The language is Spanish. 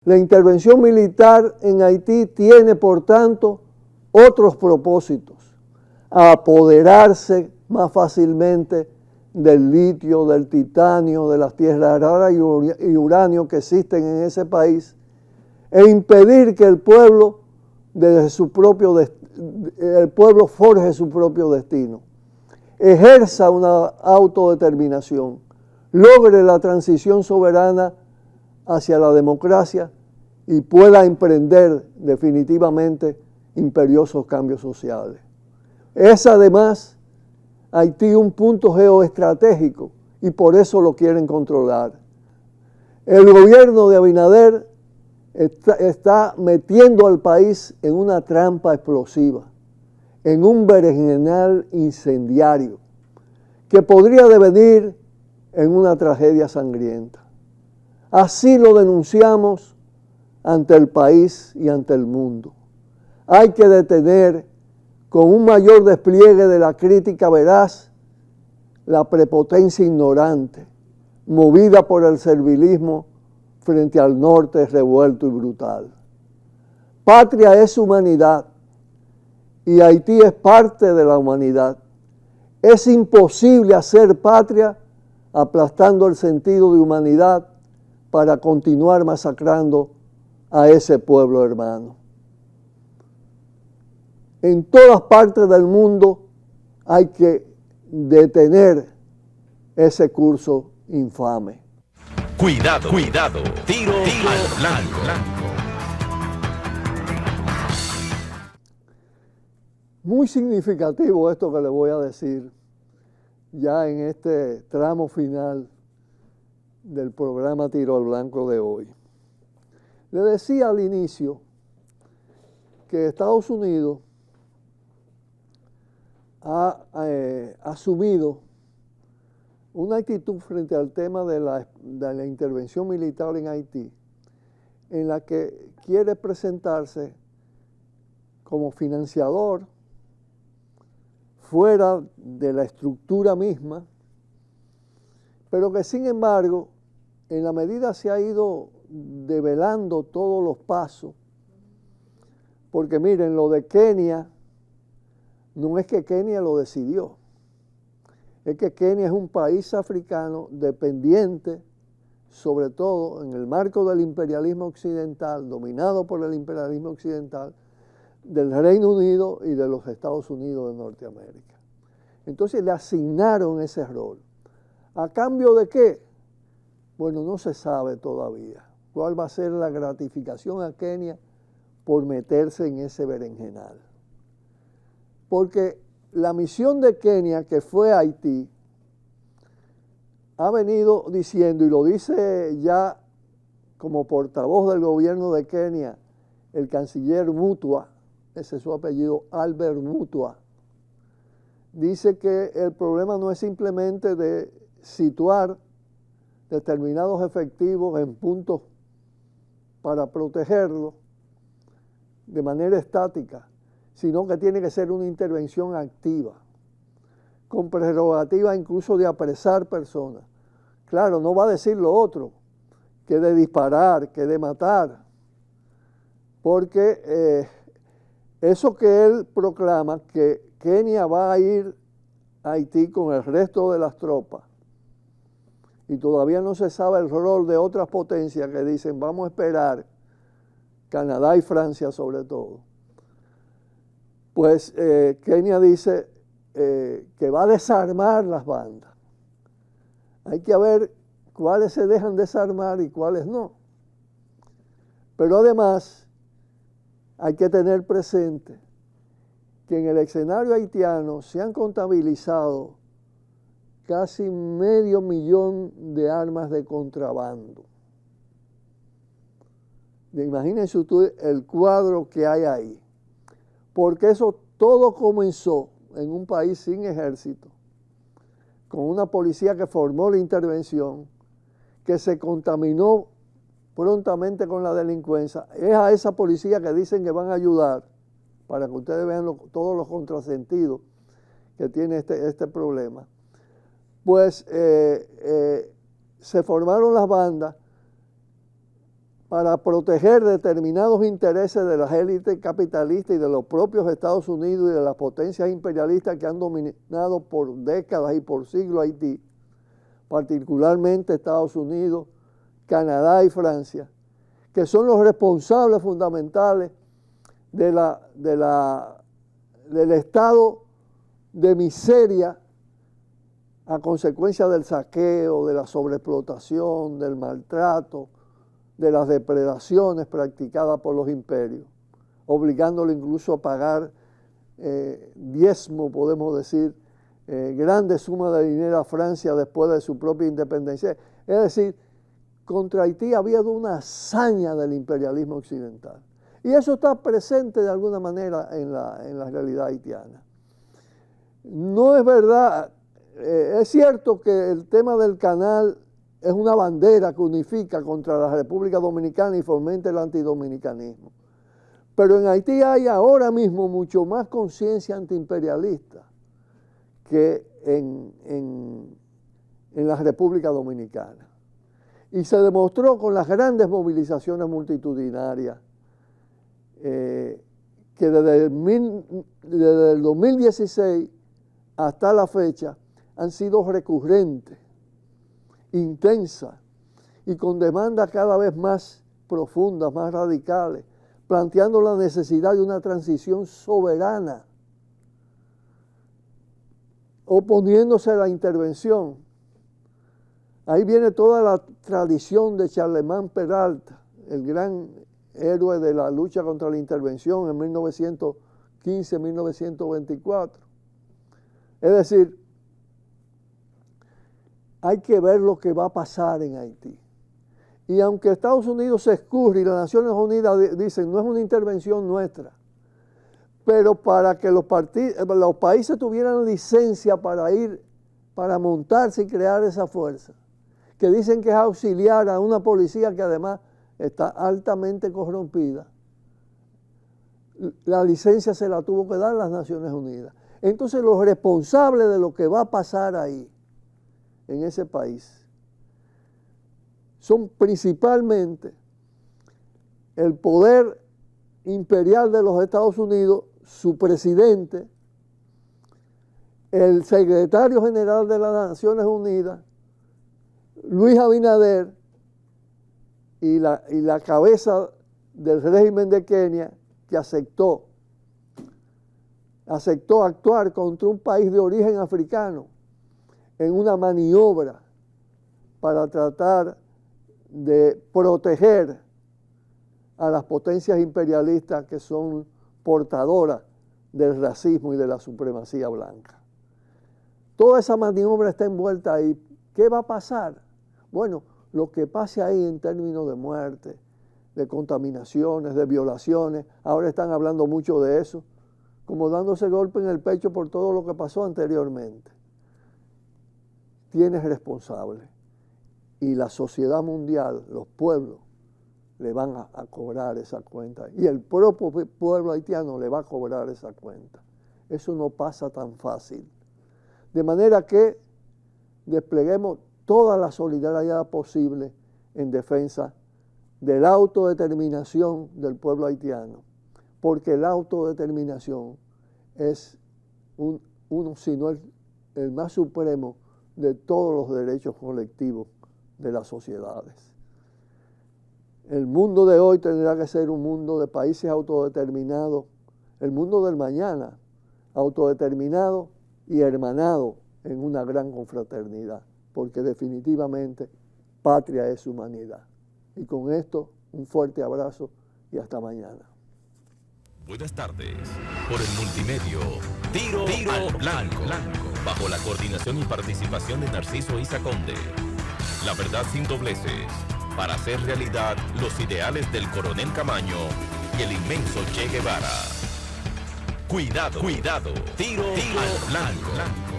La intervención militar en Haití tiene, por tanto, otros propósitos: apoderarse más fácilmente del litio, del titanio, de las tierras raras y uranio que existen en ese país, e impedir que el pueblo forje su propio destino, ejerza una autodeterminación, logre la transición soberana hacia la democracia y pueda emprender definitivamente imperiosos cambios sociales. Es además Haití un punto geoestratégico y por eso lo quieren controlar. El gobierno de Abinader está metiendo al país en una trampa explosiva, en un berenjenal incendiario que podría devenir en una tragedia sangrienta. Así lo denunciamos ante el país y ante el mundo. Hay que detener con un mayor despliegue de la crítica veraz la prepotencia ignorante, movida por el servilismo frente al norte revuelto y brutal. Patria es humanidad y Haití es parte de la humanidad. Es imposible hacer patria aplastando el sentido de humanidad para continuar masacrando a ese pueblo hermano. En todas partes del mundo hay que detener ese curso infame. Cuidado, cuidado, tiro al blanco. Muy significativo esto que le voy a decir ya en este tramo final del programa Tiro al Blanco de hoy. Le decía al inicio que Estados Unidos ha asumido una actitud frente al tema de la intervención militar en Haití, en la que quiere presentarse como financiador fuera de la estructura misma, pero que sin embargo, en la medida se ha ido develando todos los pasos, porque miren, lo de Kenia, no es que Kenia lo decidió, es que Kenia es un país africano dependiente, sobre todo en el marco del imperialismo occidental, dominado por el imperialismo occidental, del Reino Unido y de los Estados Unidos de Norteamérica. Entonces le asignaron ese rol. ¿A cambio de qué? Bueno, no se sabe todavía cuál va a ser la gratificación a Kenia por meterse en ese berenjenal. Porque la misión de Kenia, que fue a Haití, ha venido diciendo, y lo dice ya como portavoz del gobierno de Kenia, el canciller Mutua, ese es su apellido, Albert Mutua, dice que el problema no es simplemente de situar determinados efectivos en puntos para protegerlos de manera estática, sino que tiene que ser una intervención activa, con prerrogativa incluso de apresar personas. Claro, no va a decir lo otro, que de disparar, que de matar, porque eso que él proclama, que Kenia va a ir a Haití con el resto de las tropas, y todavía no se sabe el rol de otras potencias que dicen, vamos a esperar, Canadá y Francia sobre todo. Pues Kenia dice que va a desarmar las bandas. Hay que ver cuáles se dejan desarmar y cuáles no. Pero además hay que tener presente que en el escenario haitiano se han contabilizado casi 500,000 de armas de contrabando. Imagínense ustedes el cuadro que hay ahí. Porque eso todo comenzó en un país sin ejército, con una policía que formó la intervención, que se contaminó prontamente con la delincuencia. Es a esa policía que dicen que van a ayudar, para que ustedes vean todos los contrasentidos que tiene este problema. Pues se formaron las bandas para proteger determinados intereses de las élites capitalistas y de los propios Estados Unidos y de las potencias imperialistas que han dominado por décadas y por siglos Haití, particularmente Estados Unidos, Canadá y Francia, que son los responsables fundamentales del estado de miseria a consecuencia del saqueo, de la sobreexplotación, del maltrato, de las depredaciones practicadas por los imperios, obligándolo incluso a pagar diezmo, podemos decir, grandes sumas de dinero a Francia después de su propia independencia. Es decir, contra Haití había una hazaña del imperialismo occidental. Y eso está presente de alguna manera en la realidad haitiana. No es verdad, es cierto que el tema del canal es una bandera que unifica contra la República Dominicana y fomenta el antidominicanismo. Pero en Haití hay ahora mismo mucho más conciencia antiimperialista que en la República Dominicana. Y se demostró con las grandes movilizaciones multitudinarias que desde el 2016 hasta la fecha han sido recurrentes, intensas y con demandas cada vez más profundas, más radicales, planteando la necesidad de una transición soberana, oponiéndose a la intervención. Ahí viene toda la tradición de Charlemagne Peralta, el gran héroe de la lucha contra la intervención en 1915-1924. Es decir, hay que ver lo que va a pasar en Haití. Y aunque Estados Unidos se escurre y las Naciones Unidas dicen no es una intervención nuestra, pero para que los países tuvieran licencia para montarse y crear esa fuerza, que dicen que es auxiliar a una policía que además está altamente corrompida, la licencia se la tuvo que dar las Naciones Unidas. Entonces los responsables de lo que va a pasar ahí, en ese país, son principalmente el poder imperial de los Estados Unidos, su presidente, el secretario general de las Naciones Unidas, Luis Abinader, y la cabeza del régimen de Kenia, que aceptó actuar contra un país de origen africano en una maniobra para tratar de proteger a las potencias imperialistas que son portadoras del racismo y de la supremacía blanca. Toda esa maniobra está envuelta ahí. ¿Qué va a pasar? Bueno, lo que pase ahí en términos de muerte, de contaminaciones, de violaciones, ahora están hablando mucho de eso, como dándose golpe en el pecho por todo lo que pasó anteriormente. Tienes responsable. Y la sociedad mundial, los pueblos, le van a cobrar esa cuenta. Y el propio pueblo haitiano le va a cobrar esa cuenta. Eso no pasa tan fácil. De manera que despleguemos toda la solidaridad posible en defensa de la autodeterminación del pueblo haitiano, porque la autodeterminación es uno, si no el más supremo de todos los derechos colectivos de las sociedades. El mundo de hoy tendrá que ser un mundo de países autodeterminados, el mundo del mañana, autodeterminado y hermanado en una gran confraternidad, porque definitivamente patria es humanidad. Y con esto, un fuerte abrazo y hasta mañana. Buenas tardes. Por el multimedio, Tiro al Blanco, bajo la coordinación y participación de Narciso Isa Conde. La verdad sin dobleces, para hacer realidad los ideales del Coronel Camaño y el inmenso Che Guevara. Cuidado, Tiro al Blanco.